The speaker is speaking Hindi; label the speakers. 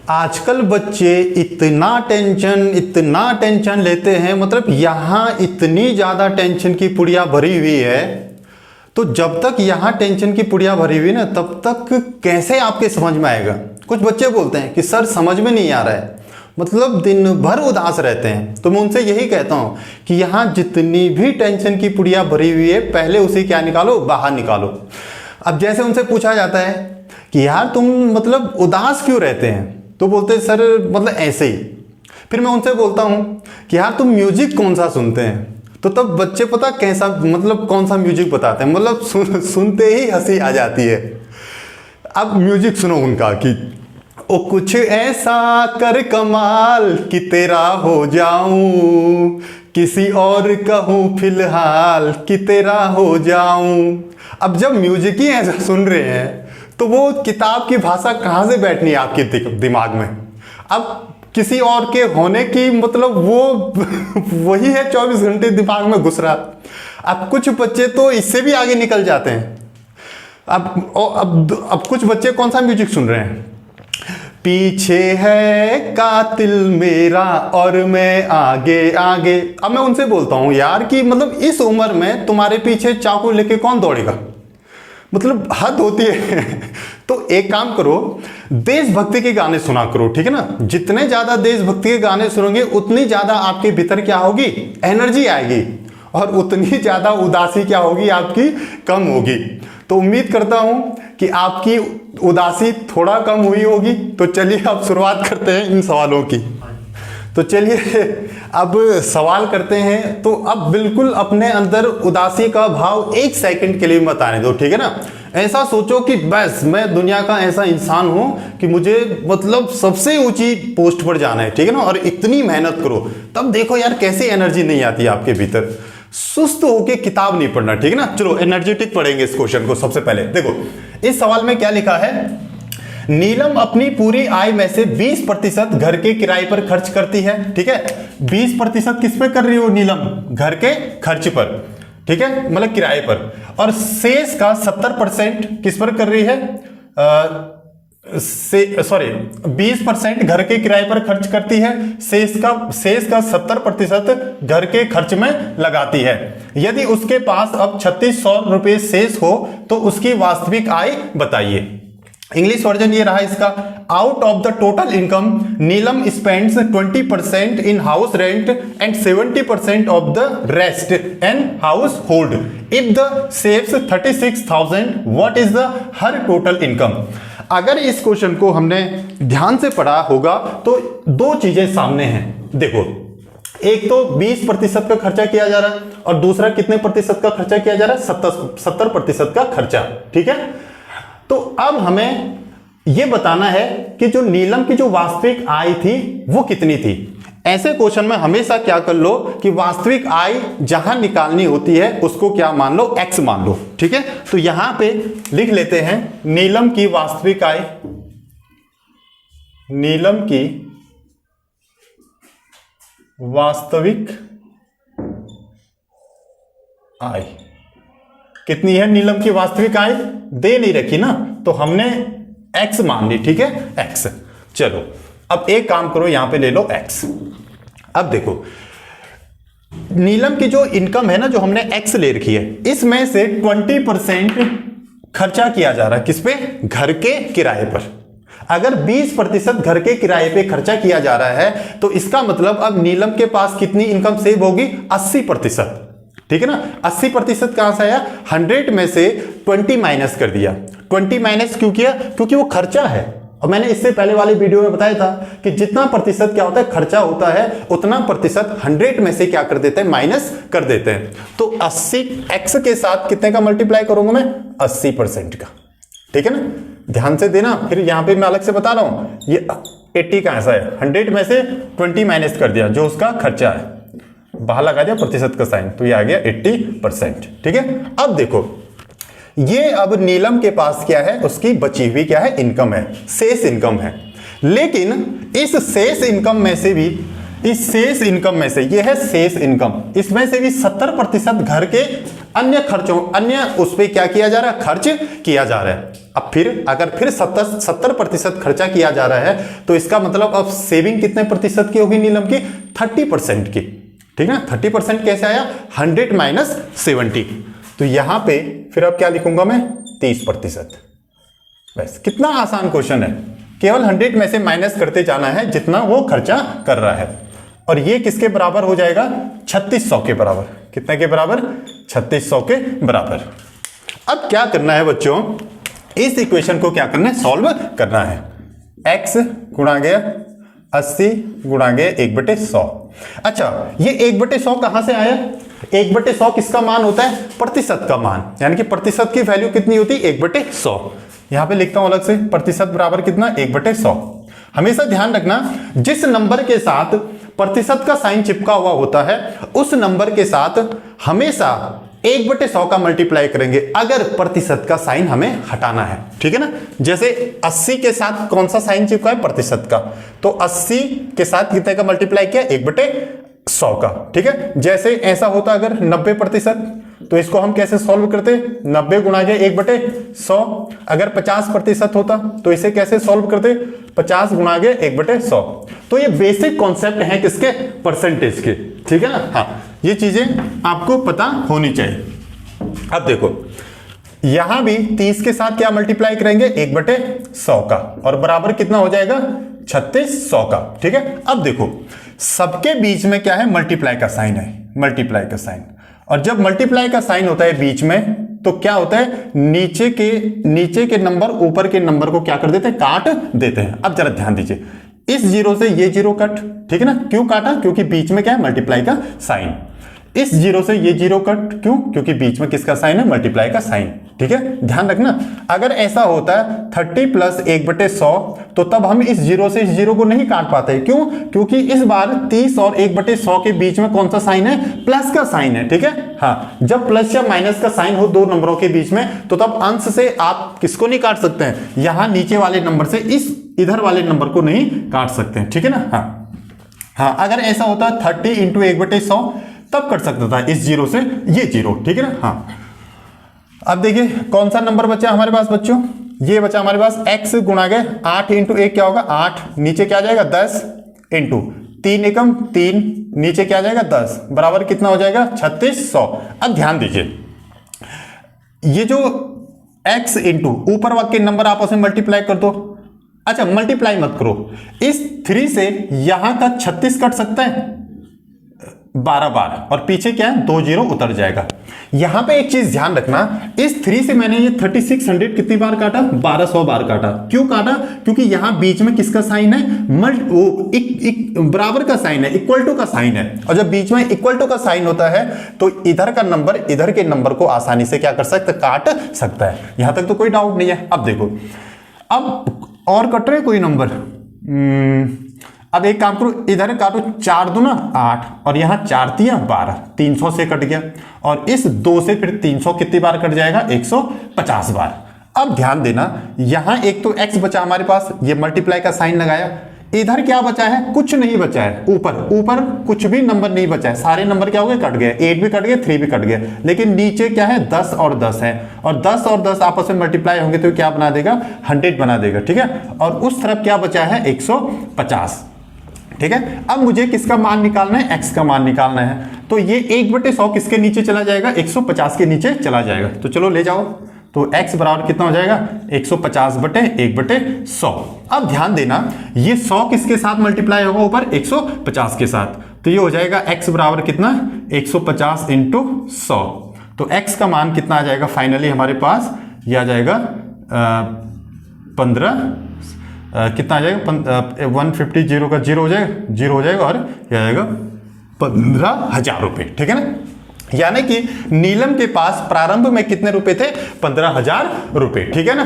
Speaker 1: आजकल बच्चे इतना टेंशन लेते हैं, मतलब यहाँ इतनी ज़्यादा टेंशन की पुड़िया भरी हुई है। तो जब तक यहाँ टेंशन की पुड़िया भरी हुई ना, तब तक कैसे आपके समझ में आएगा। कुछ बच्चे बोलते हैं कि सर समझ में नहीं आ रहा है, मतलब दिन भर उदास रहते हैं। तो मैं उनसे यही कहता हूँ कि यहाँ जितनी भी टेंशन की पुड़िया भरी हुई है, पहले उसे क्या निकालो, बाहर निकालो। अब जैसे उनसे पूछा जाता है कि यार तुम मतलब उदास क्यों रहते हैं, तो बोलते हैं सर मतलब ऐसे ही। फिर मैं उनसे बोलता हूँ कि यार तुम म्यूजिक कौन सा सुनते हैं, तो तब बच्चे पता कैसा मतलब कौन सा म्यूजिक बताते हैं, मतलब सुनते ही हंसी आ जाती है। अब म्यूजिक सुनो उनका कि ओ कुछ ऐसा कर कमाल कि तेरा हो जाऊं, किसी और कहूं फिलहाल कि तेरा हो जाऊं। अब जब म्यूजिक ही ऐसा सुन रहे हैं तो वो किताब की भाषा कहाँ से बैठनी है आपके दिमाग में। अब किसी और के होने की मतलब वो वही है 24 घंटे दिमाग में घुस रहा। अब कुछ बच्चे तो इससे भी आगे निकल जाते हैं। अब कुछ बच्चे कौन सा म्यूजिक सुन रहे हैं, पीछे है कातिल मेरा और मैं आगे आगे। अब मैं उनसे बोलता हूं यार कि मतलब इस उम्र में तुम्हारे पीछे चाकू लेके कौन दौड़ेगा, मतलब हद होती है। तो एक काम करो, देशभक्ति के गाने सुना करो, ठीक है ना। जितने ज्यादा देशभक्ति के गाने सुनोगे उतनी ज्यादा आपके भीतर क्या होगी, एनर्जी आएगी, और उतनी ज्यादा उदासी क्या होगी आपकी, कम होगी। तो उम्मीद करता हूं कि आपकी उदासी थोड़ा कम हुई होगी। तो चलिए अब शुरुआत करते हैं इन सवालों की। तो चलिए अब सवाल करते हैं। तो अब बिल्कुल अपने अंदर उदासी का भाव 1 सेकंड के लिए मत आने दो, ठीक है ना। ऐसा सोचो कि बस मैं दुनिया का ऐसा इंसान हूं कि मुझे मतलब सबसे ऊंची पोस्ट पर जाना है, ठीक है ना, और इतनी मेहनत करो। तब देखो यार कैसी एनर्जी नहीं आती आपके भीतर। सुस्त होके किताब नहीं पढ़ना, ठीक है ना। चलो एनर्जेटिक पढ़ेंगे इस क्वेश्चन को। सबसे पहले देखो इस सवाल में क्या लिखा है, नीलम अपनी पूरी आय में से 20% घर के किराए पर खर्च करती है, ठीक है। 20% किस पे कर रही हो नीलम, घर के खर्च पर, ठीक है, मतलब किराए पर। और शेष का 70% किस पर कर रही है, 20% घर के किराए पर खर्च करती है, शेष का 70% घर के खर्च में लगाती है। यदि उसके पास अब 3600 रुपए शेष हो तो उसकी वास्तविक आय बताइए। इंग्लिश वर्जन ये रहा इसका, out of the total income Neelam spends 20% in house rent and 70% of the rest and house hold. If the saves 36,000 what is the her total income. अगर इस क्वेश्चन को हमने ध्यान से पढ़ा होगा तो 2 चीजें सामने हैं। देखो एक तो 20% का खर्चा किया जा रहा है और दूसरा कितने प्रतिशत का खर्चा किया जा रहा है, 70% का खर्चा, ठीक है। तो अब हमें यह बताना है कि जो नीलम की जो वास्तविक आय थी वो कितनी थी। ऐसे क्वेश्चन में हमेशा क्या कर लो कि वास्तविक आय जहां निकालनी होती है उसको क्या मान लो, x मान लो, ठीक है। तो यहां पे लिख लेते हैं नीलम की वास्तविक आय, नीलम की वास्तविक आय कितनी है, नीलम की वास्तविक आय दे नहीं रखी ना, तो हमने x मान ली, ठीक है, x। चलो अब एक काम करो, यहां पे ले लो x। अब देखो नीलम की जो इनकम है ना, जो हमने x ले रखी है, इसमें से 20% खर्चा किया जा रहा है किस पे, घर के किराए पर। अगर 20% घर के किराए पे खर्चा किया जा रहा है तो इसका मतलब अब नीलम के पास कितनी इनकम सेव होगी, 80%, ठीक है ना। 80% कहां से आया, 100 में से 20 माइनस कर दिया। 20 माइनस क्यों किया, क्योंकि वो खर्चा है। और मैंने इससे पहले वाले वीडियो में बताया था कि जितना प्रतिशत क्या होता है, खर्चा होता है, उतना प्रतिशत 100 में से क्या कर देते हैं, माइनस कर देते हैं। तो 80 x के साथ कितने का मल्टीप्लाई करूंगा मैं, 80% का, ठीक है ना। ध्यान से देना, फिर यहां पे मैं अलग से बता रहा हूं, ये 80 का ऐसा है, 100 में से 20 माइनस कर दिया जो उसका खर्चा है, बाहर लगा दिया प्रतिशत का साइन, तो ये आ गया 80%, ठीक है। अब देखो ये अब नीलम के पास क्या है, उसकी बची हुई क्या है, इनकम है, शेष इनकम है। लेकिन इस शेष इनकम में से भी, इस शेष इनकम में से, ये है शेष इनकम, इसमें से भी 70% घर के अन्य खर्चों, अन्य उस पर क्या किया जा रहा है, खर्च किया जा रहा है। अब फिर अगर फिर 70% खर्चा किया जा रहा है तो इसका मतलब अब सेविंग कितने प्रतिशत की होगी नीलम की? 30% की। ठीक है, 30% कैसे आया? 100 माइनस 70। तो यहां पे फिर अब क्या लिखूंगा मैं? 30%। बस, कितना आसान क्वेश्चन है, केवल 100 में से माइनस करते जाना है जितना वो खर्चा कर रहा है। और ये किसके बराबर हो जाएगा? 3600 के बराबर। कितने के बराबर? 3600 के बराबर। अब क्या करना है बच्चों, इस इक्वेशन को क्या करना है? सॉल्व करना है। x गुणा गया 80 गुणा गया 1/100। अच्छा, ये 1/100 कहां से आया? 1/100 किसका मान होता है? प्रतिशत का मान, यानी कि प्रतिशत की वैल्यू कितनी होती है? 1/100। यहां पे लिखता हूं अलग से, प्रतिशत बराबर कितना? 1/100। हमेशा ध्यान रखना, जिस नंबर के साथ प्रतिशत का साइन चिपका हुआ होता है उस नंबर के साथ हमेशा 1/100 का मल्टीप्लाई करेंगे अगर प्रतिशत का साइन हमें हटाना है। ठीक है ना? जैसे 80 के साथ कौन सा साइन चिपका है? प्रतिशत का। तो 80 के साथ कितने का मल्टीप्लाई किया? 1/100 का। ठीक है, जैसे ऐसा होता अगर 90%, तो इसको हम कैसे सॉल्व करते? 90 गुणा गया 1/100। अगर 50% होता तो इसे कैसे सॉल्व करते? 50 गुणा गया 1/100। तो ये बेसिक कॉन्सेप्ट है किसके? परसेंटेज के। ठीक है ना? हाँ, ये चीजें आपको पता होनी चाहिए। अब देखो, यहां भी 30 के साथ क्या मल्टीप्लाई करेंगे? 1/100 का, और बराबर कितना हो जाएगा? 3600 का। ठीक है, अब देखो सबके बीच में क्या है? मल्टीप्लाई का साइन है, मल्टीप्लाई का साइन। और जब मल्टीप्लाई का साइन होता है बीच में तो क्या होता है? नीचे के नंबर ऊपर के नंबर को क्या कर देते हैं? काट देते हैं। अब जरा ध्यान दीजिए, इस जीरो से ये जीरो कट। ठीक है ना? क्यों काटा? क्योंकि बीच में क्या है? मल्टीप्लाई का साइन। इस जीरो से ये जीरो कट, क्यों? क्योंकि बीच में किसका साइन है? मल्टीप्लाई का साइन। ठीक है, ध्यान रखना। अगर ऐसा होता है 30 प्लस 1/100 तो तब हम इस जीरो से इस जीरो को नहीं काट पाते। क्यों? क्योंकि इस बार 30 और 1/100 के बीच में कौन सा साइन है? प्लस का साइन है। ठीक है, हाँ, जब प्लस या माइनस का साइन हो दो नंबरों के बीच में तो तब अंश से आप किसको नहीं काट सकते हैं? यहां नीचे वाले नंबर से इस इधर वाले नंबर को नहीं काट सकते हैं। ठीक है ना? हाँ, अगर ऐसा होता 30 इंटू 1/100 तब कर सकता था इस जीरो से ये जीरो। ठीक है ना? हाँ, अब देखिए कौन सा नंबर बचा हमारे पास बच्चों? ये बचा हमारे पास x गुणा गए 8 इंटू 1 क्या होगा? 8। नीचे क्या जाएगा? 10 इंटू 3 एकम 3, नीचे क्या जाएगा? 10, बराबर कितना हो जाएगा? 3600। अब ध्यान दीजिए, ये जो x इंटू ऊपर के नंबर आपस में मल्टीप्लाई कर दो। अच्छा, मल्टीप्लाई मत करो, इस 3 से यहां का 36 कट सकता है 12 बार, और पीछे क्या है? 2 जीरो उतर जाएगा। यहां पे एक चीज ध्यान रखना, इस 3 से मैंने ये 3600 कितनी बार काटा? 1200 बार काटा। क्यों काटा? क्योंकि यहां बीच में किसका साइन है? बराबर का साइन है, इक्वल टू का साइन है। और जब बीच में इक्वल टू का साइन होता है तो इधर का नंबर इधर के नंबर को आसानी से क्या कर सकता है? काट सकता है। यहां तक तो कोई डाउट नहीं है। अब देखो, अब और कट रहे कोई नंबर? अब एक काम करो, इधर काटो, 4 दूना 8 और यहां 4 तिया 12, 300 से कट गया। और इस 2 से फिर 300 कितनी बार कट जाएगा? 150 बार। अब ध्यान देना, यहां एक तो x बचा हमारे पास, ये मल्टीप्लाई का साइन लगाया। इधर क्या बचा है? कुछ नहीं बचा है। ऊपर कुछ भी नंबर नहीं बचा है, सारे नंबर क्या हो गए? कट गए। 8 भी कट गया, 3 भी कट गया। लेकिन नीचे क्या है? 10 और 10 है, और 10 और 10 आपस में मल्टीप्लाई होंगे तो क्या बना देगा? 100 बना देगा। ठीक है, और उस तरफ क्या बचा है? 150। ठीक है, अब मुझे किसका मान निकालना है? x का मान निकालना है। तो ये 1/100 किसके नीचे चला जाएगा? 150 के नीचे चला जाएगा। तो चलो ले जाओ, तो x बराबर कितना हो जाएगा? 150/1/100। अब ध्यान देना, ये 100 किसके साथ मल्टीप्लाई होगा? ऊपर 150 के साथ। तो ये हो जाएगा x बराबर कितना? 150 इंटू 100। तो x का मान कितना आ जाएगा? फाइनली हमारे पास यह आ जाएगा 15, कितना आ जाएगा? 150, जीरो का जीरो हो जाएगा, जीरो हो जाएगा, और यह आएगा 15,000 रुपए। ठीक है ना? यानी कि नीलम के पास प्रारंभ में कितने रुपए थे? 15,000 रुपए। ठीक है ना?